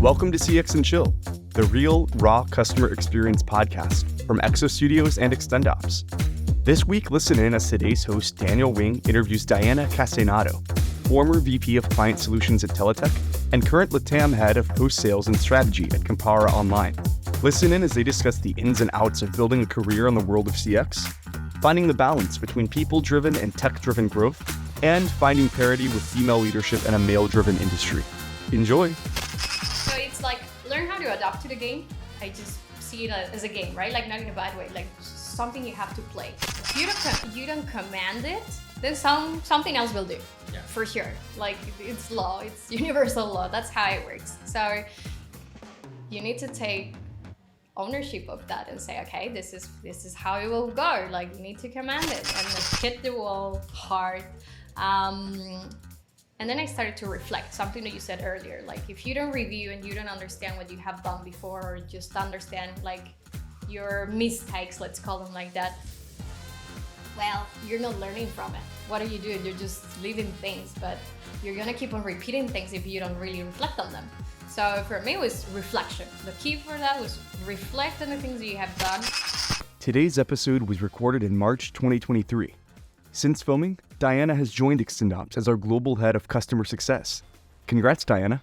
Welcome to CX&Chill, the real, raw customer experience podcast from XOStudios and XtendOps. This week, listen in as today's host, Daniel Wing, interviews Diana Castañeda, former VP of Client Solutions at Teletech and current LATAM Head of Post-Sales and Strategy at Compara Online. Listen in as they discuss the ins and outs of building a career in the world of CX, finding the balance between people-driven and tech-driven growth, and finding parity with female leadership in a male-driven industry. Enjoy. So it's like, learn how to adapt to the game. I just see it as a game, right? Like not in a bad way, like something you have to play. If you don't command it, then something else will do, for sure. Like it's law, it's universal law, that's how it works. So you need to take ownership of that and say, okay, this is how it will go. Like you need to command it and like, hit the wall hard. And then I started to reflect, something that you said earlier, like if you don't review and you don't understand what you have done before, or just understand like your mistakes, let's call them like that, well, you're not learning from it. What are you doing? You're just leaving things, but you're gonna keep on repeating things if you don't really reflect on them. So for me, it was reflection. The key for that was reflect on the things that you have done. Today's episode was recorded in March 2023. Since filming, Diana has joined XtendOps as our Global Head of Customer Success. Congrats, Diana.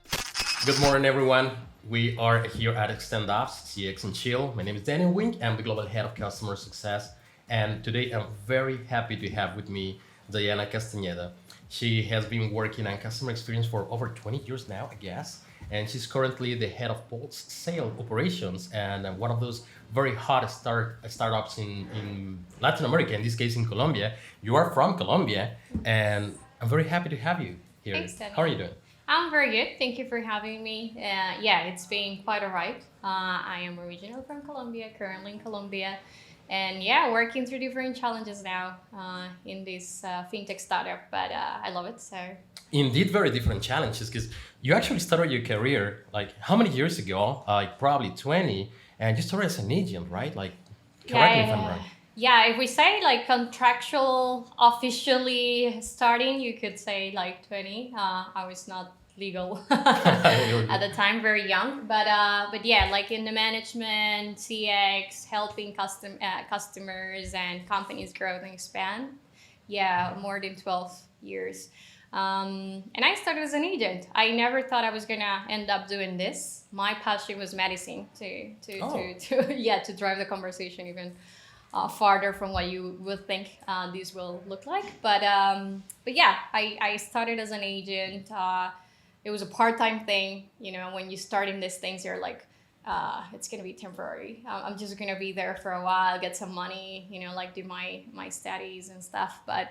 Good morning, everyone. We are here at XtendOps, CX&Chill. My name is Daniel Wing. I'm the Global Head of Customer Success. And today I'm very happy to have with me Diana Castañeda. She has been working on customer experience for over 20 years now, I guess. And she's currently the head of post-sale operations and one of those very hot startups in Latin America, in this case in Colombia. You are from Colombia, and I'm very happy to have you here. Thanks, Daniel. How are you doing? I'm very good. Thank you for having me. It's been quite a ride. I am originally from Colombia, currently in Colombia. And working through different challenges now in this fintech startup, but I love it. So indeed, very different challenges, because you actually started your career like how many years ago? Like probably 20, and you started as an agent, right? Like, correct me if I'm wrong. Yeah, if we say like contractual, officially starting, you could say like 20. I was not legal at the time, very young, but like in the management, CX, helping customers and companies grow and expand, more than 12 years. And I started as an agent. I never thought I was gonna end up doing this. My passion was medicine, to drive the conversation even farther from what you would think this will look like. But I started as an agent. It was a part-time thing. You know, when you start in these things, you're like, it's going to be temporary. I'm just going to be there for a while, get some money, like do my studies and stuff. But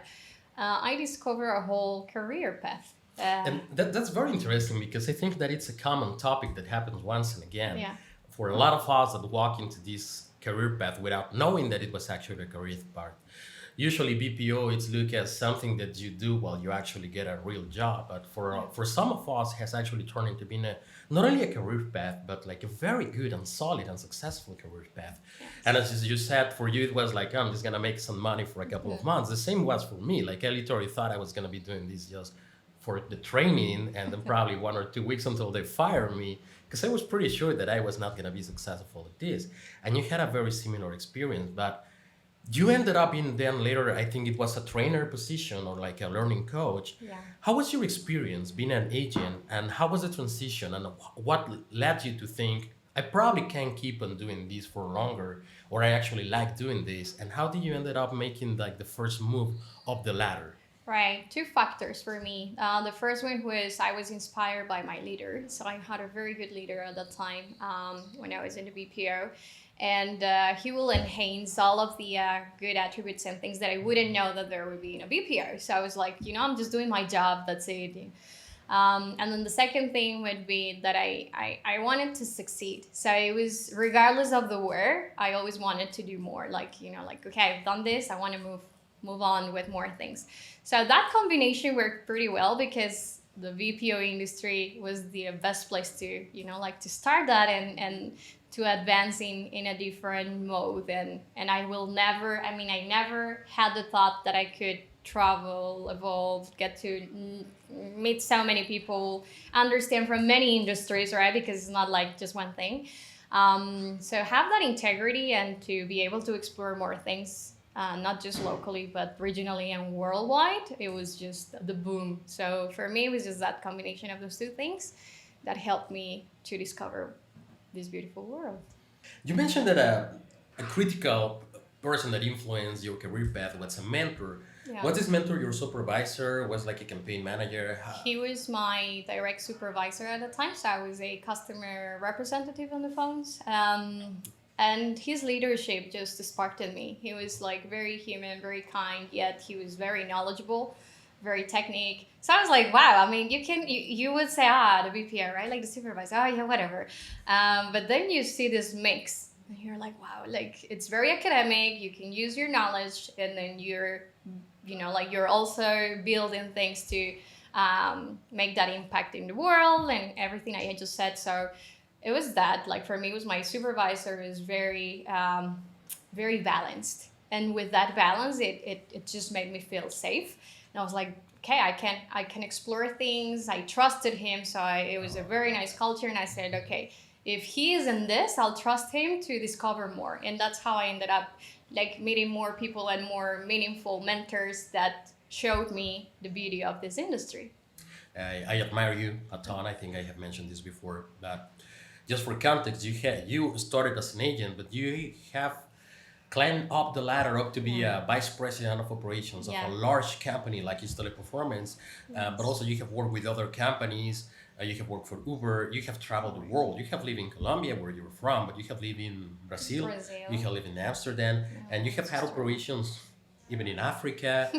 I discovered a whole career path. And that's very interesting, because I think that it's a common topic that happens once and again. For a lot of us that walk into this career path without knowing that it was actually a career path. Usually BPO, it's looked as something that you do while you actually get a real job. But for some of us, has actually turned into being not only a career path, but like a very good and solid and successful career path. Yes. And as you said, for you, it was like, I'm just going to make some money for a couple of months. The same was for me. Like I literally thought I was going to be doing this just for the training and then probably 1 or 2 weeks until they fire me, because I was pretty sure that I was not going to be successful at this. And you had a very similar experience, but you ended up in then later, I think it was a trainer position or like a learning coach. How was your experience being an agent, and how was the transition, and what led you to think, I probably can keep on doing this for longer, or I actually like doing this? And how did you ended up making like the first move up the ladder? Right, 2 factors for me. The first one was I was inspired by my leader. So I had a very good leader at that time when I was in the BPO. And he will enhance all of the good attributes and things that I wouldn't know that there would be in a BPO. So I was like, I'm just doing my job, that's it. And then the second thing would be that I wanted to succeed. So it was, regardless of the where, I always wanted to do more. Like, okay, I've done this, I want to move on with more things. So that combination worked pretty well, because the BPO industry was the best place to, to start that and to advance in a different mode. And I never had the thought that I could travel, evolve, get to meet so many people, understand from many industries, right? Because it's not like just one thing. So have that integrity and to be able to explore more things, not just locally, but regionally and worldwide. It was just the boom. So for me, it was just that combination of those two things that helped me to discover this beautiful world. You mentioned that a critical person that influenced your career path was a mentor. Yeah. Was this mentor your supervisor? Was like a campaign manager? He was my direct supervisor at the time, so I was a customer representative on the phones. And his leadership just sparked in me. He was like very human, very kind, yet he was very knowledgeable, very technique. So I was like, wow, I mean, you would say, the BPO, right? Like the supervisor, yeah, whatever. But then you see this mix and you're like, wow, like it's very academic. You can use your knowledge and then you're also building things to make that impact in the world and everything I just said. So it was that, like for me, it was my supervisor is very, very balanced. And with that balance, it just made me feel safe. And I was like, okay, I can explore things. I trusted him. So it was a very nice culture. And I said, okay, if he is in this, I'll trust him to discover more. And that's how I ended up like meeting more people and more meaningful mentors that showed me the beauty of this industry. I admire you a ton. I think I have mentioned this before, but just for context, you started as an agent, but you have climbed up the ladder up to be a vice president of operations of a large company like Teleperformance, but also you have worked with other companies. You have worked for Uber. You have traveled the world. You have lived in Colombia, where you're from, but you have lived in Brazil. You have lived in Amsterdam, and you have had operations even in Africa,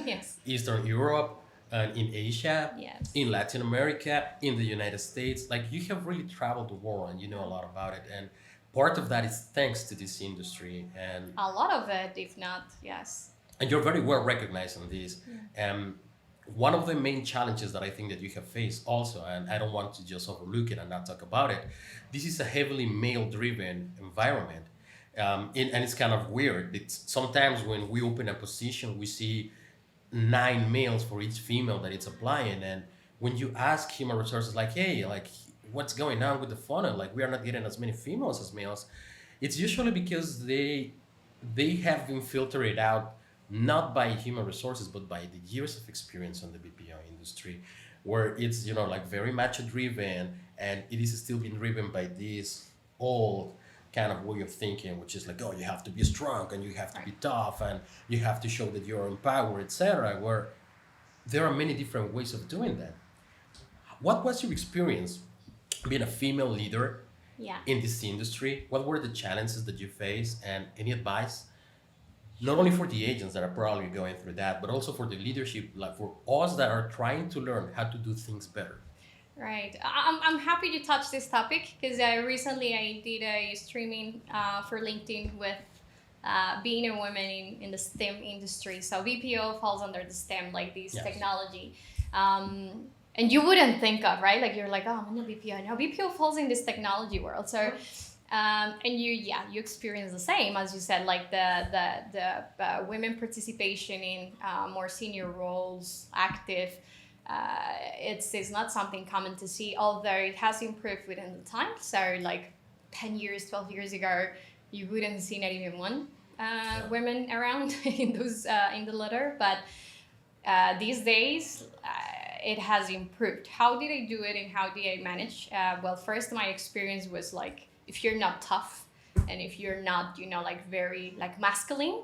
Eastern Europe, in Asia, in Latin America, in the United States. Like you have really traveled the world, and you know a lot about it. And part of that is thanks to this industry, and a lot of it, if not, yes. And you're very well recognized on this. One of the main challenges that I think that you have faced also, and I don't want to just overlook it and not talk about it, this is a heavily male-driven environment. And it's kind of weird. It's sometimes when we open a position, we see 9 males for each female that it's applying. And when you ask human resources like, hey, like what's going on with the funnel? Like we are not getting as many females as males. It's usually because they have been filtered out not by human resources, but by the years of experience on the BPO industry, where it's, like very macho driven, and it is still being driven by this old kind of way of thinking, which is like, oh, you have to be strong and you have to be tough and you have to show that you're empowered, etc. Where there are many different ways of doing that. What was your experience being a female leader in this industry? What were the challenges that you faced, and any advice? Not only for the agents that are probably going through that, but also for the leadership, like for us that are trying to learn how to do things better. Right. I'm happy to touch this topic because recently I did a streaming for LinkedIn with being a woman in the STEM industry. So BPO falls under the STEM, like this technology. And you wouldn't think of, right? Like you're like, oh, I'm in the BPO. No, BPO falls in this technology world. So and you experience the same, as you said, like the women participation in more senior roles, active. It's not something common to see, although it has improved within the time. So like 10 years, 12 years ago, you wouldn't see not even one women around in those in the letter. But these days, it has improved. How did I do it and how did I manage? Well, first, my experience was like, if you're not tough and if you're not, like very like masculine,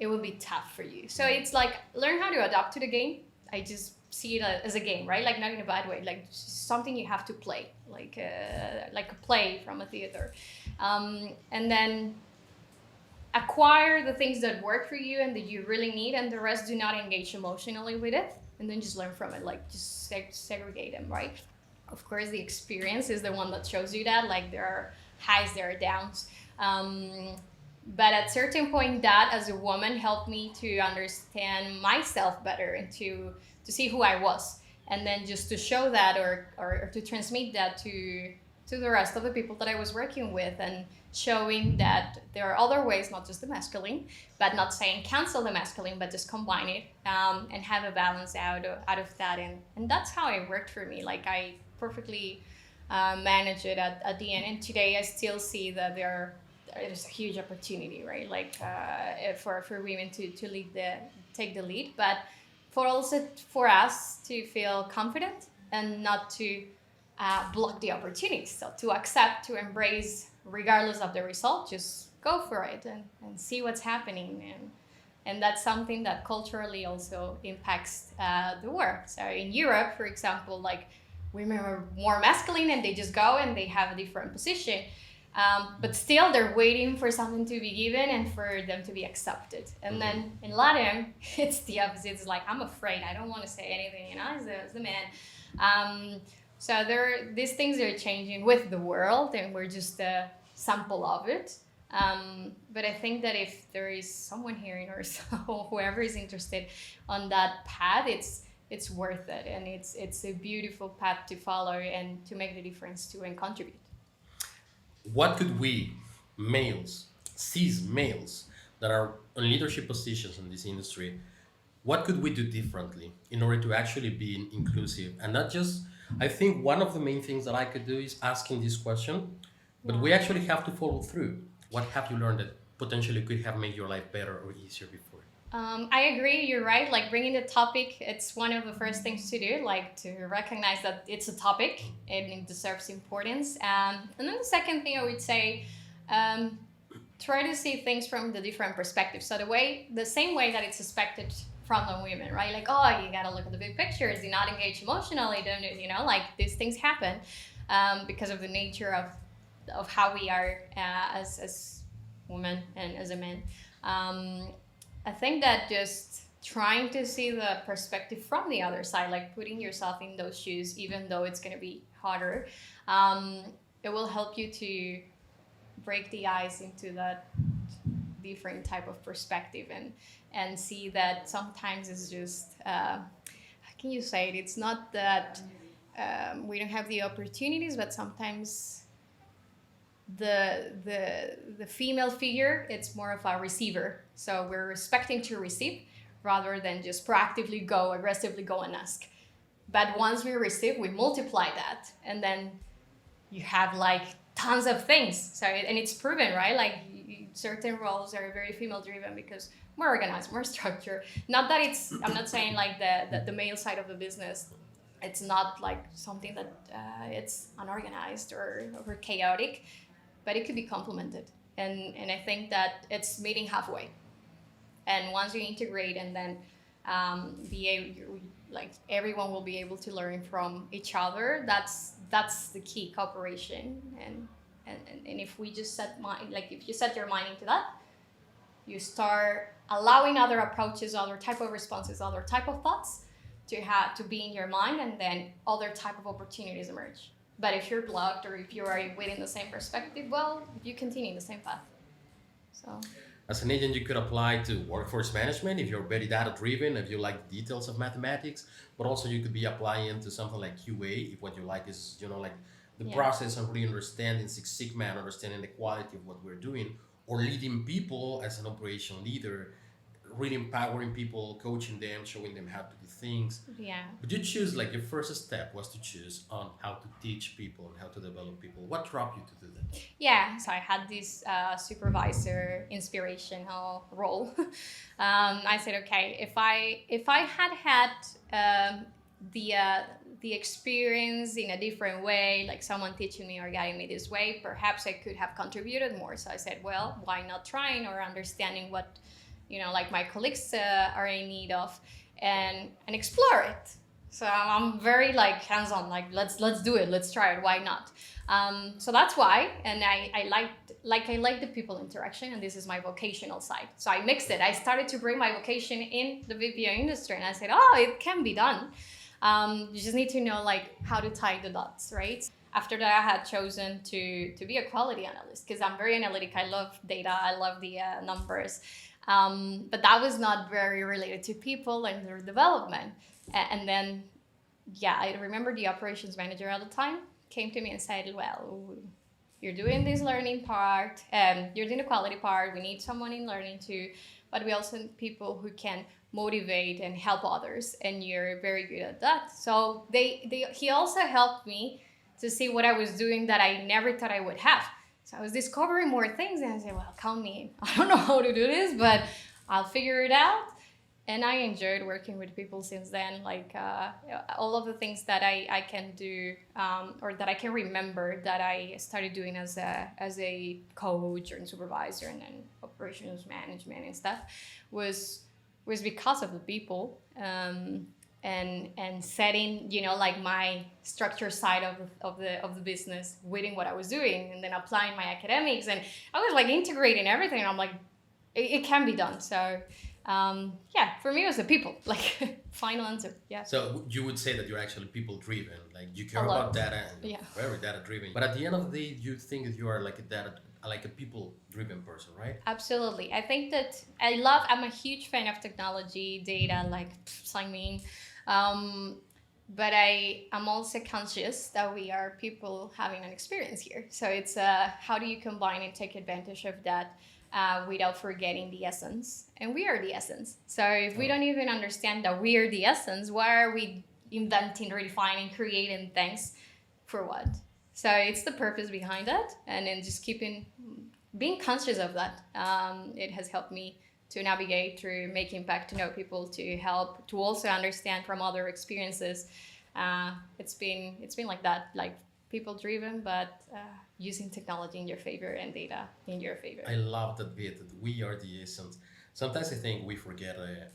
it will be tough for you. So it's like, learn how to adapt to the game. I just see it as a game, right? Like not in a bad way, like something you have to play, like a play from a theater. And then acquire the things that work for you and that you really need, and the rest do not engage emotionally with it. And then just learn from it, like just segregate them, right? Of course, the experience is the one that shows you that, like there are highs, there are downs. But at certain point, that as a woman helped me to understand myself better and to see who I was. And then just to show that or to transmit that to to the rest of the people that I was working with, and showing that there are other ways, not just the masculine, but not saying cancel the masculine, but just combine it, and have a balance out of that. And that's how it worked for me. Like I perfectly managed it at the end. And today I still see that there's a huge opportunity, right? Like for women to take the lead, but for us to feel confident and not to block the opportunities. So to accept, to embrace, regardless of the result, just go for it and see what's happening. And that's something that culturally also impacts the work. So in Europe, for example, like women are more masculine and they just go and they have a different position. But still they're waiting for something to be given and for them to be accepted. And then in Latin, it's the opposite. It's like, I'm afraid, I don't want to say anything, as the man. So these things are changing with the world, and we're just a sample of it. But I think that if there is someone hearing or whoever is interested on that path, it's worth it, and it's a beautiful path to follow and to make the difference to and contribute. What could we, males, cis males that are in leadership positions in this industry, what could we do differently in order to actually be inclusive? And not just, I think one of the main things that I could do is asking this question, but we actually have to follow through. What have you learned that potentially could have made your life better or easier before? I agree, you're right. Like bringing the topic, it's one of the first things to do, like to recognize that it's a topic and it deserves importance. And then the second thing I would say, try to see things from the different perspectives. So the same way that it's expected from the women, right? Like, oh, you gotta look at the big pictures, do not engage emotionally, don't, like these things happen because of the nature of how we are as women and as a man. I think that just trying to see the perspective from the other side, like putting yourself in those shoes, even though it's going to be harder, it will help you to break the ice into that different type of perspective and see that sometimes it's just, how can you say it? It's not that we don't have the opportunities, but sometimes the female figure, it's more of a receiver. So we're expecting to receive rather than just proactively aggressively go and ask. But once we receive, we multiply that, and then you have like tons of things. So and it's proven, right? Like certain roles are very female driven because more organized, more structured. Not that I'm not saying like the male side of the business, it's not like something that it's unorganized or chaotic, but it could be complemented. And I think that it's meeting halfway. And once you integrate and then everyone will be able to learn from each other, that's the key, cooperation. And if we just if you set your mind into that, you start allowing other approaches, other type of responses, other type of thoughts to be in your mind, and then other type of opportunities emerge. But if you're blocked or if you are within the same perspective, well, you continue the same path. So as an agent, you could apply to workforce management if you're very data driven, if you like the details of mathematics, but also you could be applying to something like QA if what you like is, like the process of really understanding Six Sigma and understanding the quality of what we're doing, or leading people as an operational leader, really empowering people, coaching them, showing them how to do things. Yeah. But you choose, like your first step was to choose on how to teach people and how to develop people. What drove you to do that? Yeah, so I had this supervisor inspirational role. I said, okay, if I had the experience in a different way, like someone teaching me or guiding me this way, perhaps I could have contributed more. So I said, well, why not trying or understanding what like my colleagues are in need of, and explore it. So I'm very like hands-on, like let's do it, let's try it, why not? So that's why, and I like the people interaction, and this is my vocational side. So I mixed it. I started to bring my vocation in the BPO industry, and I said, oh, it can be done. You just need to know like how to tie the dots, right? After that, I had chosen to be a quality analyst because I'm very analytic. I love data. I love the numbers. But that was not very related to people and their development. And then, I remember the operations manager at the time came to me and said, well, you're doing this learning part, you're doing the quality part, we need someone in learning too, but we also need people who can motivate and help others, and you're very good at that. So he also helped me to see what I was doing that I never thought I would have. So I was discovering more things, and I said, well, count me in. I don't know how to do this, but I'll figure it out. And I enjoyed working with people since then. Like all of the things that I can do or that I can remember that I started doing as a coach or supervisor and then operations management and stuff was because of the people and setting, you know, like my structure side of the business within what I was doing, and then applying my academics, and I was like integrating everything. And I'm like, it can be done. So. For me, it was the people, like, final answer. Yeah. So you would say that you're actually people driven, like you care about data and very data driven. But at the end of the day, you think that you are like a people driven person, right? Absolutely. I think that I'm a huge fan of technology, data, like sign me in. But I'm also conscious that we are people having an experience here. So it's how do you combine and take advantage of that? Without forgetting the essence. And we are the essence. So if we don't even understand that we are the essence, why are we inventing, redefining, creating things for what? So it's the purpose behind it. And then just being conscious of that. It has helped me to navigate through, make impact, to know people, to help, to also understand from other experiences. It's been like that, like people driven, but using technology in your favor and data in your favor. I love that bit, that we are the essence. Sometimes I think we forget it.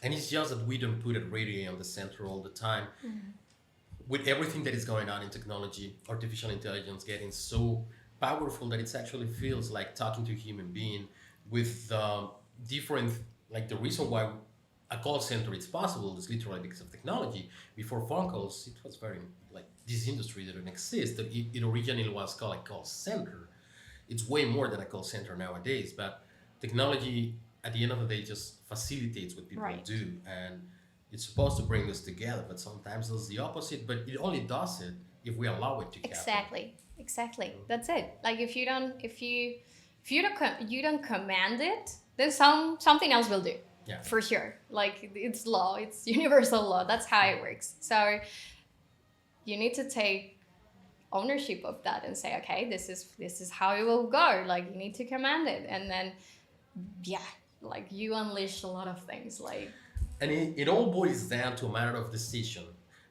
And it's just that we don't put it really on the center all the time. Mm-hmm. With everything that is going on in technology, artificial intelligence getting so powerful that it actually feels like talking to a human being with different, like the reason why a call center is possible is literally because of technology. Before phone calls, it was very like this industry didn't exist. It originally was called a call center. It's way more than a call center nowadays, but technology at the end of the day just facilitates what people do, and it's supposed to bring us together, but sometimes it's the opposite, but it only does it if we allow it to happen. Exactly. That's it. Like if you don't command it, then something else will do. Yeah. For sure. Like it's law, it's universal law. That's how it works. So you need to take ownership of that and say, okay, this is how it will go. Like you need to command it. And then like you unleash a lot of things. Like, and it all boils down to a matter of decision.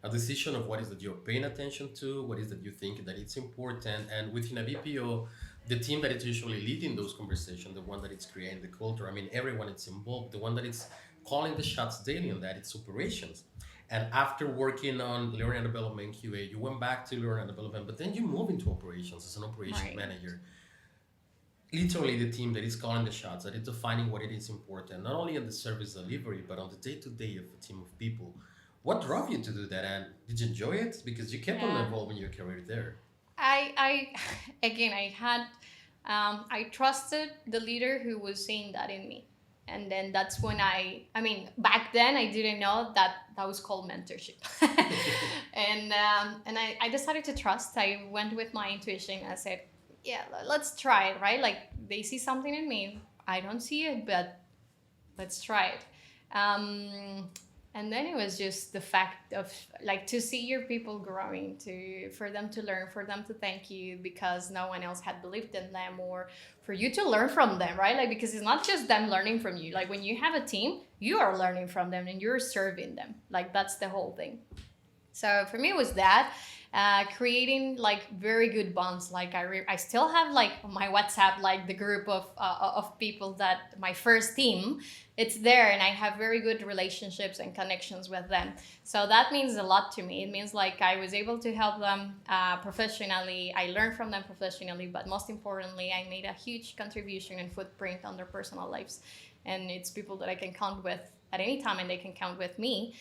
A decision of what is that you're paying attention to, what is that you think that it's important. And within a BPO, the team that is usually leading those conversations, the one that is creating the culture, I mean, everyone is involved, the one that is calling the shots daily on that, it's operations. And after working on learning and development QA, you went back to learning and development, but then you move into operations as an operations manager. Literally the team that is calling the shots, that is defining what it is important, not only on the service delivery, but on the day-to-day of a team of people. What drove you to do that, and did you enjoy it? Because you kept on evolving your career there. I trusted the leader who was seeing that in me. And then that's when back then I didn't know that was called mentorship. and I decided to trust. I went with my intuition. I said, yeah, let's try it, right? Like they see something in me. I don't see it, but let's try it. And then it was just the fact of like to see your people growing, for them to learn, for them to thank you because no one else had believed in them, or for you to learn from them, right? Like, because it's not just them learning from you. Like when you have a team, you are learning from them and you're serving them. Like that's the whole thing. So for me, it was that. Creating like very good bonds. Like I still have like my WhatsApp, like the group of people that my first team, it's there, and I have very good relationships and connections with them. So that means a lot to me. It means like I was able to help them professionally. I learned from them professionally, but most importantly, I made a huge contribution and footprint on their personal lives. And it's people that I can count with at any time, and they can count with me.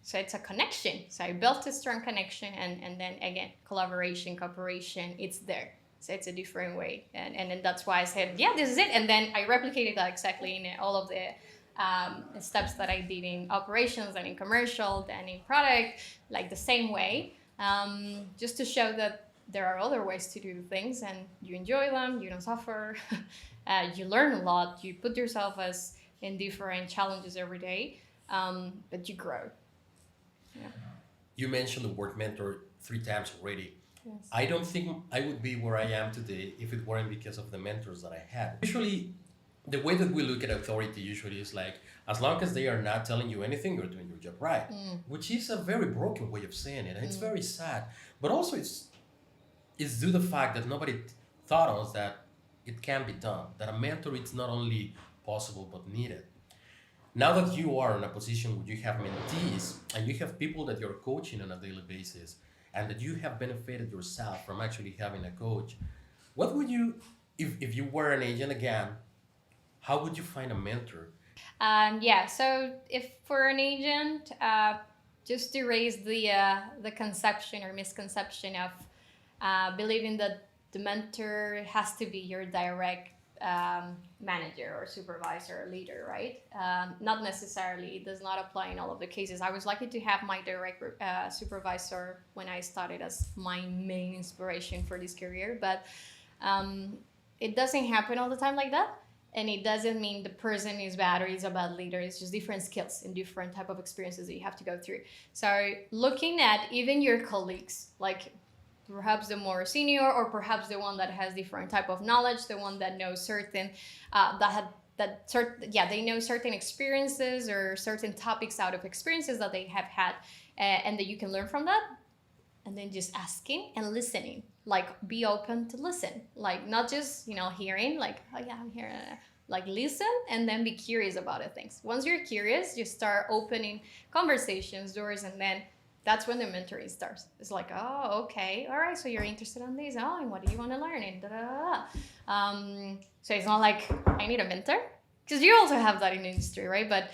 So it's a connection. So I built a strong connection, and then again, collaboration, cooperation, it's there. So it's a different way. And then that's why I said, yeah, this is it. And then I replicated that exactly in all of the steps that I did in operations and in commercial and in product, like the same way. just to show that there are other ways to do things and you enjoy them, you don't suffer, you learn a lot, you put yourself as in different challenges every day, but you grow. Yeah. You mentioned the word mentor 3 times already. Yes. I don't think I would be where I am today if it weren't because of the mentors that I had. Usually, the way that we look at authority usually is like, as long as they are not telling you anything, you're doing your job right, which is a very broken way of saying it, and it's very sad. But also, it's due to the fact that nobody thought us that it can be done, that a mentor is not only possible but needed. Now that you are in a position where you have mentees and you have people that you're coaching on a daily basis, and that you have benefited yourself from actually having a coach, what would you, if you were an agent again, how would you find a mentor? So if for an agent, just to raise the conception or misconception of believing that the mentor has to be your direct manager or supervisor or leader, right? Not necessarily. It does not apply in all of the cases. I was lucky to have my direct supervisor when I started as my main inspiration for this career, but it doesn't happen all the time like that. And it doesn't mean the person is bad or is a bad leader. It's just different skills and different type of experiences that you have to go through. So looking at even your colleagues, like perhaps the more senior or perhaps the one that has different type of knowledge, the one that knows certain, they know certain experiences or certain topics out of experiences that they have had, and that you can learn from that. And then just asking and listening, like be open to listen, like not just, hearing, like, oh yeah, I'm here, like listen and then be curious about the things. Once you're curious, you start opening conversations, doors, and then that's when the mentoring starts. It's like, oh, okay, all right, so you're interested in this, oh, and what do you want to learn? And so it's not like I need a mentor, because you also have that in the industry, right? But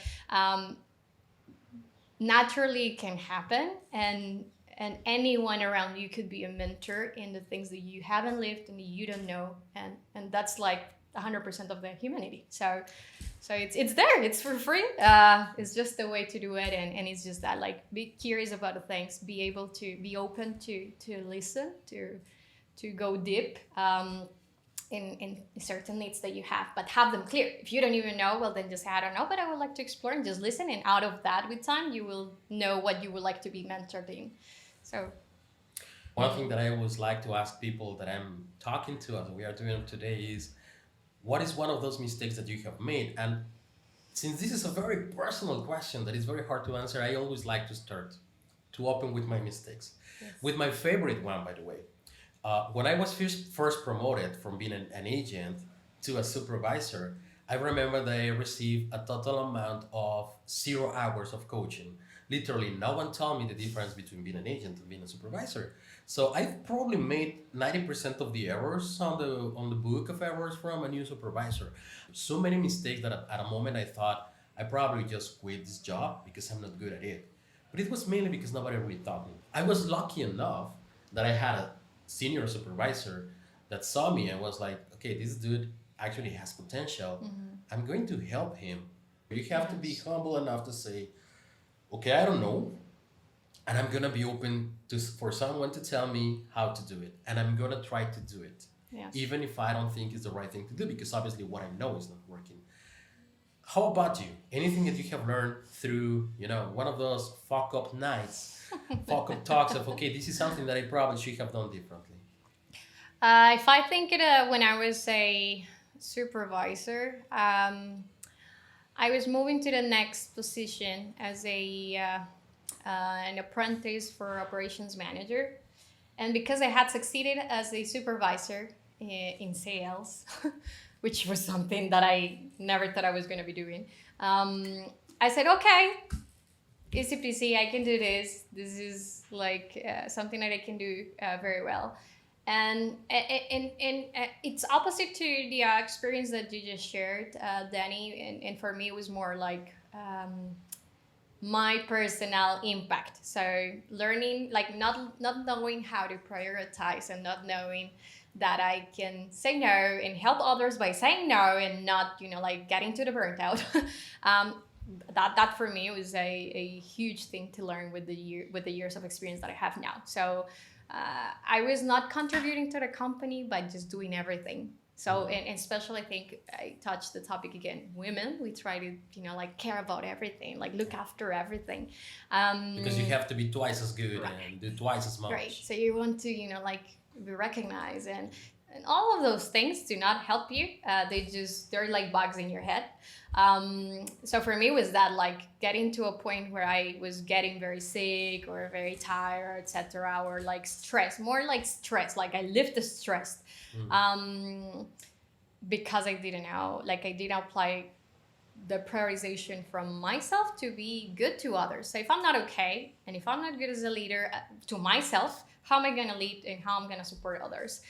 naturally it can happen, and anyone around you could be a mentor in the things that you haven't lived and you don't know, and that's like 100% of the humanity. So it's there, it's for free. It's just the way to do it, and it's just that, like, be curious about the things, be able to be open to listen, to go deep in certain needs that you have, but have them clear. If you don't even know, well then just say, I don't know, but I would like to explore, and just listen, and out of that, with time, you will know what you would like to be mentored in. So one thing that I always like to ask people that I'm talking to, as we are doing today, is what is one of those mistakes that you have made? And since this is a very personal question that is very hard to answer, I always like to start to open with my mistakes. Yes. With my favorite one, by the way. When I was first promoted from being an agent to a supervisor, I remember that I received a total amount of 0 hours of coaching. Literally, no one told me the difference between being an agent and being a supervisor. So I've probably made 90% of the errors on the book of errors from a new supervisor. So many mistakes that at a moment I thought I probably just quit this job because I'm not good at it. But it was mainly because nobody really taught me. I was lucky enough that I had a senior supervisor that saw me and was like, okay, this dude actually has potential. Mm-hmm. I'm going to help him. You have to be humble enough to say, okay, I don't know, and I'm gonna be open for someone to tell me how to do it, and I'm gonna try to do it, even if I don't think it's the right thing to do, because obviously what I know is not working. How about you? Anything that you have learned through, one of those fuck up nights, fuck up talks of, okay, this is something that I probably should have done differently? If I think when I was a supervisor, I was moving to the next position as an apprentice for operations manager. And because I had succeeded as a supervisor in sales, which was something that I never thought I was going to be doing, I said, okay, easy peasy, I can do this. This is like something that I can do very well. And it's opposite to the experience that you just shared, Danny. And for me, it was more like my personal impact. So learning, like not knowing how to prioritize, and not knowing that I can say no and help others by saying no, and not, like getting to the burnt out. that for me was a huge thing to learn with the years of experience that I have now. So I was not contributing to the company by just doing everything. So, and especially I think I touched the topic again, women, we try to, like care about everything, like look after everything. Because you have to be twice as good and do twice as much. Right. So you want to, like be recognized, and all of those things do not help you. They're like bugs in your head. So for me, it was that like getting to a point where I was getting very sick or very tired, etc., or like stress, more like stress, like I lived the stress. Because I didn't know, like I didn't apply the prioritization from myself to be good to others. So if I'm not okay, and if I'm not good as a leader to myself, how am I going to lead and how I'm going to support others?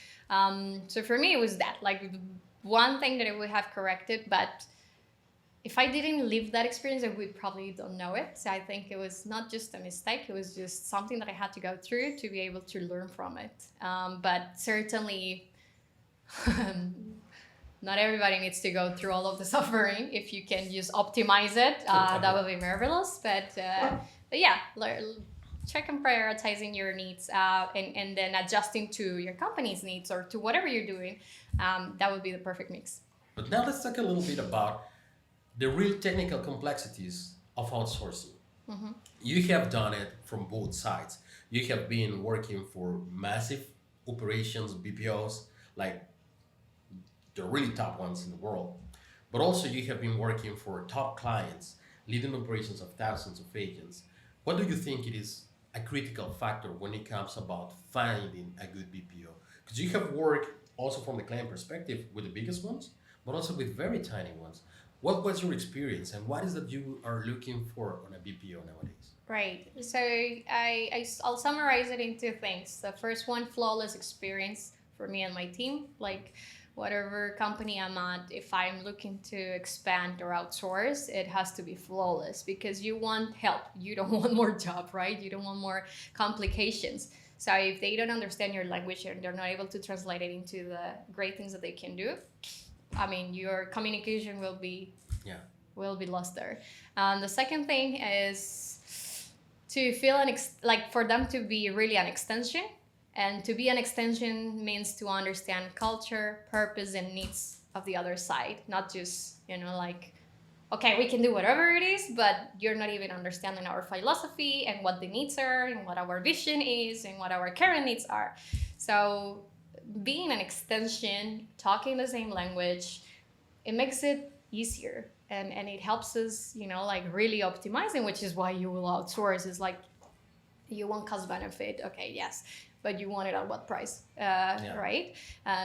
So for me, it was that, like one thing that I would have corrected, but if I didn't live that experience, I would probably don't know it. So I think it was not just a mistake, it was just something that I had to go through to be able to learn from it. But certainly, not everybody needs to go through all of the suffering. If you can just optimize it, that would be marvelous. But yeah, check on prioritizing your needs and then adjusting to your company's needs or to whatever you're doing. That would be the perfect mix. But now let's talk a little bit about the real technical complexities of outsourcing. Mm-hmm. You have done it from both sides. You have been working for massive operations, BPOs, like the really top ones in the world. But also you have been working for top clients, leading operations of thousands of agents. What do you think it is a critical factor when it comes about finding a good BPO? Because you have worked also from the client perspective with the biggest ones, but also with very tiny ones. What was your experience and what is that you are looking for on a BPO nowadays? Right. So I'll summarize it in two things. The first one, flawless experience for me and my team. Like whatever company I'm at, if I'm looking to expand or outsource, it has to be flawless because you want help. You don't want more job, right? You don't want more complications. So if they don't understand your language and they're not able to translate it into the great things that they can do, I mean, your communication will be lost there. The second thing is to feel for them to be really an extension. And to be an extension means to understand culture, purpose, and needs of the other side. Not just, like, okay, we can do whatever it is, but you're not even understanding our philosophy and what the needs are and what our vision is and what our current needs are. So being an extension, talking the same language, it makes it easier and it helps us, like really optimizing, which is why you will outsource. Is like you want cost benefit, okay, yes, but you want it at what price, right?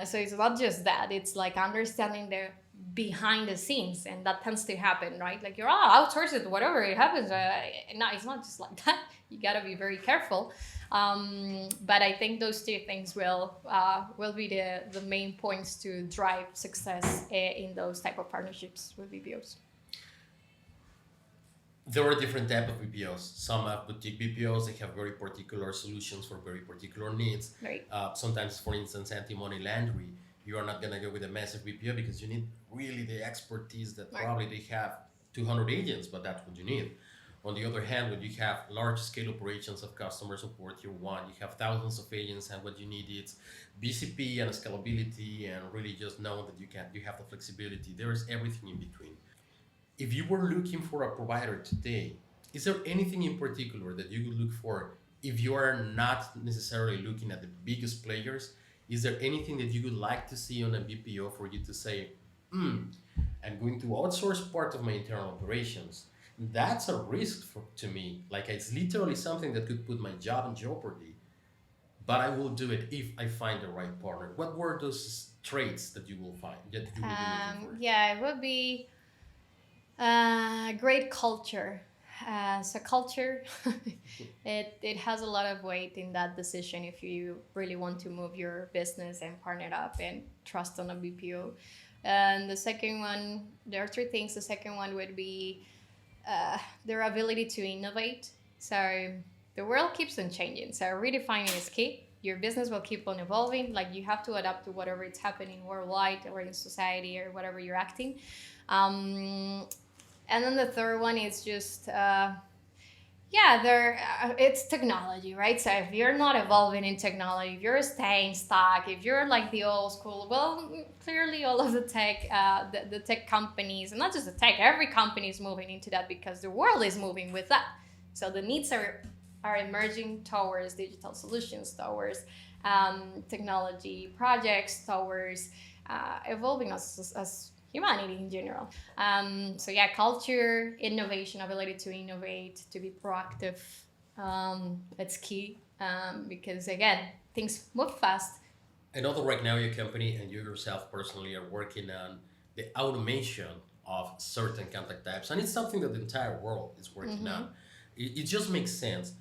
So it's not just that, it's like understanding the behind the scenes, and that tends to happen, right? Like you're outsource it, whatever it happens. No, it's not just like that. You gotta be very careful. But I think those two things will be the main points to drive success in those type of partnerships with BPOs. There are different types of BPOs. Some have boutique BPOs. They have very particular solutions for very particular needs. Right. Sometimes, for instance, anti-money laundering, you are not going to go with a massive BPO because you need really the expertise that probably they have 200 agents, but that's what you need. On the other hand, when you have large-scale operations of customer support, you have thousands of agents, and what you need is BCP and scalability, and really just know that you have the flexibility. There is everything in between. If you were looking for a provider today, is there anything in particular that you would look for if you are not necessarily looking at the biggest players? Is there anything that you would like to see on a BPO for you to say, I'm going to outsource part of my internal operations? That's a risk to me. Like it's literally something that could put my job in jeopardy, but I will do it if I find the right partner. What were those traits that you will find, that you will be looking for? Yeah, it would be great culture. So culture, it has a lot of weight in that decision if you really want to move your business and partner it up and trust on a BPO. And the second one, there are three things. The second one would be their ability to innovate. So the world keeps on changing. So redefining is key. Your business will keep on evolving. Like you have to adapt to whatever it's happening worldwide or in society or whatever you're acting. And then the third one is just it's technology, right? So if you're not evolving in technology, if you're staying stuck, if you're like the old school, well, clearly all of the tech, the tech companies, and not just the tech, every company is moving into that because the world is moving with that. So the needs are emerging towards digital solutions, towards technology projects, towards evolving as humanity in general. Culture, innovation, ability to innovate, to be proactive, it's key because again, things move fast. I know that right now your company and you yourself personally are working on the automation of certain contact types, and it's something that the entire world is working on. It just makes sense.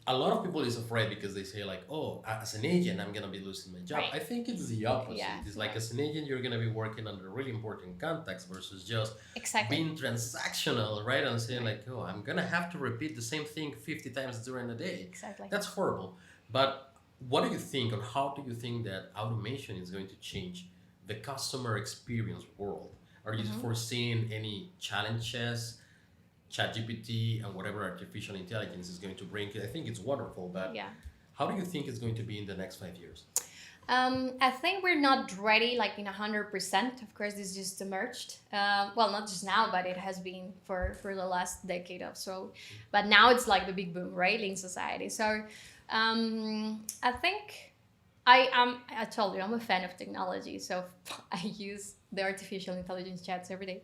A lot of people is afraid because they say like, oh, as an agent, I'm gonna be losing my job. Right. I think it's the opposite. Yeah. It's like as an agent, you're gonna be working under really important context versus just Exactly. being transactional, right? And saying like, oh, I'm gonna have to repeat the same thing 50 times during the day. Exactly. That's horrible. But what do you think, or how do you think that automation is going to change the customer experience world? Are you foreseeing any challenges? ChatGPT and whatever artificial intelligence is going to bring. I think it's wonderful, but how do you think it's going to be in the next 5 years? I think we're not ready like in 100%. Of course, this just emerged. Well, not just now, but it has been for the last decade or so. But now it's like the big boom, right, in society. So I think I told you, I'm a fan of technology. So I use the artificial intelligence chats every day.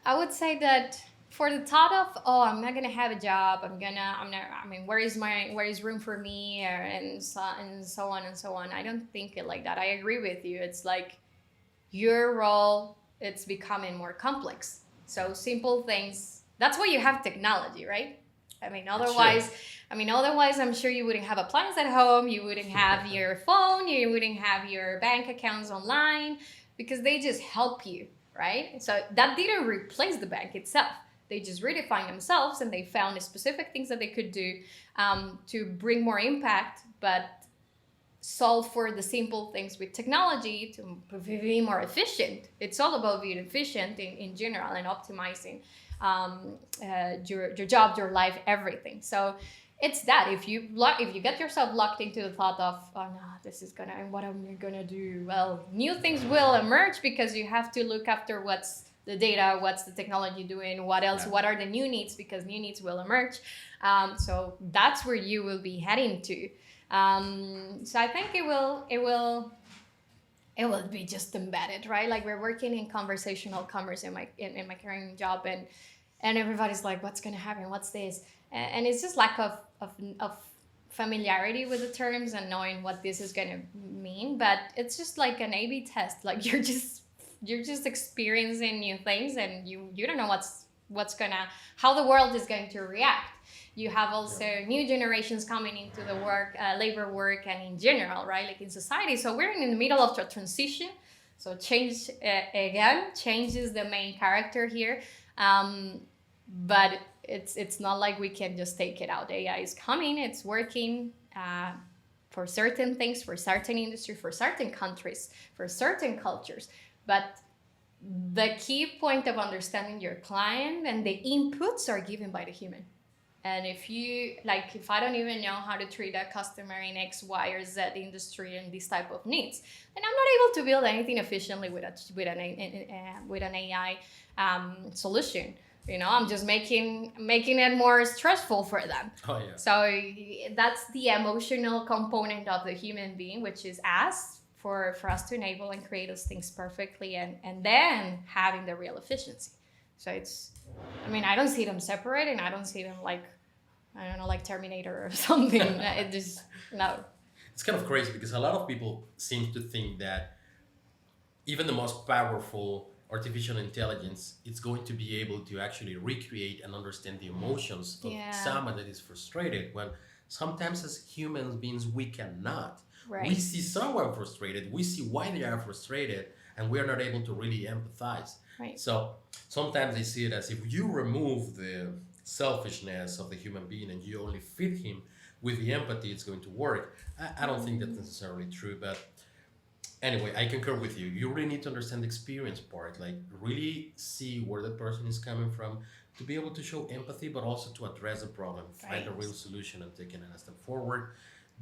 I would say that for the thought of, oh, I'm not gonna have a job, where is room for me, and so on and so on. I don't think it like that. I agree with you. It's like your role, it's becoming more complex. So simple things. That's why you have technology, right? Otherwise, I'm sure you wouldn't have appliances at home. You wouldn't have your phone. You wouldn't have your bank accounts online because they just help you. Right? So that didn't replace the bank itself. They just redefined themselves and they found specific things that they could do to bring more impact, but solve for the simple things with technology to be more efficient. It's all about being efficient in general and optimizing your job, your life, everything. So it's that if you get yourself locked into the thought of, oh no, what am I gonna do? Well, new things will emerge because you have to look after what's the data, what's the technology doing, what else, what are the new needs, because new needs will emerge. So that's where you will be heading to. So I think it will be just embedded, right? Like we're working in conversational commerce in my current job, and everybody's like, what's gonna happen? What's this? And it's just lack of familiarity with the terms and knowing what this is going to mean. But it's just like an A/B test. Like you're just experiencing new things, and you don't know how the world is going to react. You have also new generations coming into the labor work, and in general, right, like in society. So we're in the middle of a transition. So change is the main character here. But it's not like we can just take it out. AI is coming, it's working for certain things, for certain industry, for certain countries, for certain cultures. But the key point of understanding your client and the inputs are given by the human. And if I don't even know how to treat a customer in X, Y, or Z industry and this type of needs, then I'm not able to build anything efficiently with an AI solution. I'm just making it more stressful for them. Oh, yeah. So that's the emotional component of the human being, which is for us to enable and create those things perfectly, and then having the real efficiency. So I don't see them separating. I don't see them like Terminator or something. It just, no. It's kind of crazy because a lot of people seem to think that even the most powerful artificial intelligence, it's going to be able to actually recreate and understand the emotions of someone that is frustrated, when sometimes as human beings we cannot. Right. We see someone frustrated, we see why they are frustrated, and we're not able to really empathize. Right. So sometimes I see it as if you remove the selfishness of the human being and you only feed him with the empathy, it's going to work. I don't think that's necessarily true, but Anyway, I concur with you. You really need to understand the experience part, like really see where the person is coming from to be able to show empathy, but also to address the problem, find a real solution and take it a step forward.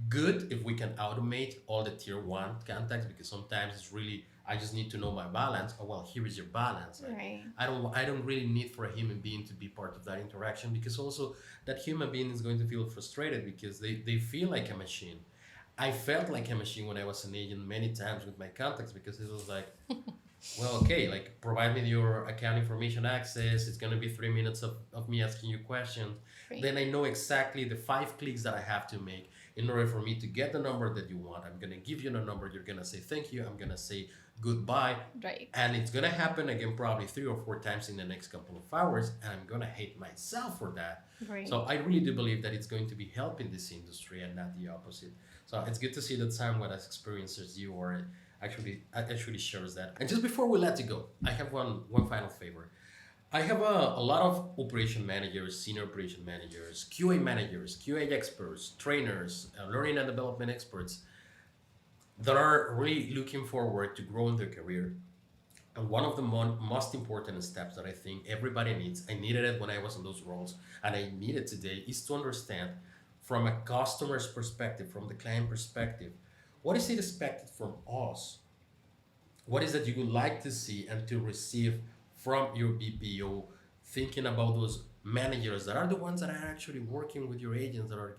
Good if we can automate all the tier one contacts, because sometimes it's really, I just need to know my balance. Oh, well, here is your balance. Right. I don't really need for a human being to be part of that interaction, because also that human being is going to feel frustrated because they feel like a machine. I felt like a machine when I was an agent many times with my contacts, because it was like, well, okay, like provide me your account information access. It's going to be 3 minutes of me asking you questions. Right. Then I know exactly the 5 clicks that I have to make in order for me to get the number that you want. I'm going to give you the number. You're going to say thank you. I'm going to say goodbye. Right. And it's going to happen again probably 3 or 4 times in the next couple of hours. And I'm going to hate myself for that. Right. So I really do believe that it's going to be helping this industry and not the opposite. So it's good to see that someone as experienced as you are actually shares that. And just before we let you go, I have one final favor. I have a lot of operation managers, senior operation managers, QA experts, trainers, learning and development experts that are really looking forward to grow in their career. And one of the most important steps that I think everybody needs, I needed it when I was in those roles, and I need it today, is to understand from a customer's perspective, from the client perspective, what is it expected from us? What is that you would like to see and to receive from your BPO, thinking about those managers that are the ones that are actually working with your agents that are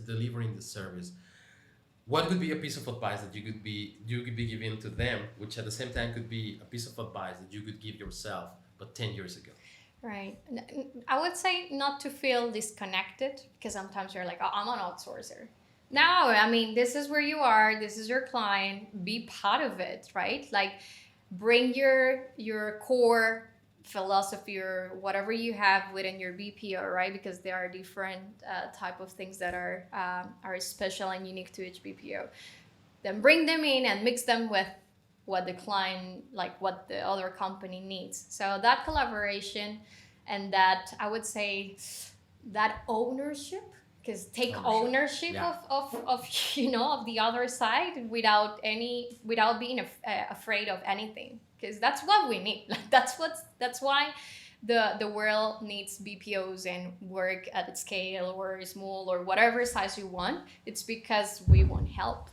delivering the service? What could be a piece of advice that you could be giving to them, which at the same time could be a piece of advice that you could give yourself, but 10 years ago? Right. I would say not to feel disconnected, because sometimes you're like, oh, I'm an outsourcer. No, I mean, this is where you are. This is your client. Be part of it, right? Like, bring your core philosophy or whatever you have within your BPO, right? Because there are different type of things that are special and unique to each BPO. Then bring them in and mix them with what the client, like what the other company needs. So that collaboration and that, I would say, that ownership, because take ownership yeah. of of the other side without being afraid of anything, because that's what we need. Like that's why the world needs BPOs and work at scale or small or whatever size you want. It's because we want help.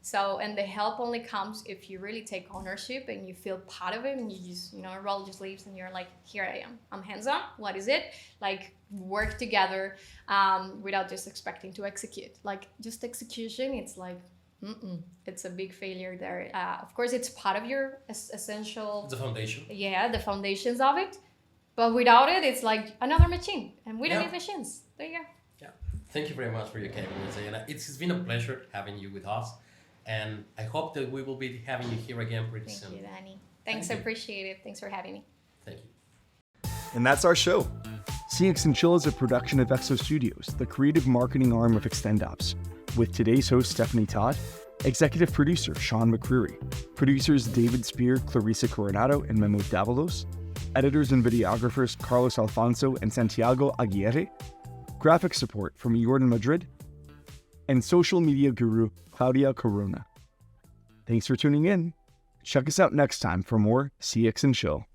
So, and the help only comes if you really take ownership and you feel part of it, and you just, roll your sleeves and you're like, here I am. I'm hands-on. What is it? Like, work together without just expecting to execute. Like, just execution, it's like, it's a big failure there. Of course, it's part of your essential... The foundation. Yeah, the foundations of it. But without it, it's like another machine. And we don't need machines. There you go. Yeah. Thank you very much for your kindness, Diana. It's been a pleasure having you with us. And I hope that we will be having you here again pretty soon. Thank you, Danny. Thanks, I appreciate it. Thanks for having me. Thank you. And that's our show. CX&Chill is a production of XOStudios, the creative marketing arm of XtendOps, with today's host, Stephanie Todd, executive producer, Sean McCreary, producers, David Spear, Clarissa Coronado, and Memo Davalos, editors and videographers, Carlos Alfonso and Santiago Aguirre, graphic support from Jordan Madrid, and social media guru, Claudia Corona. Thanks for tuning in. Check us out next time for more CX&Chill.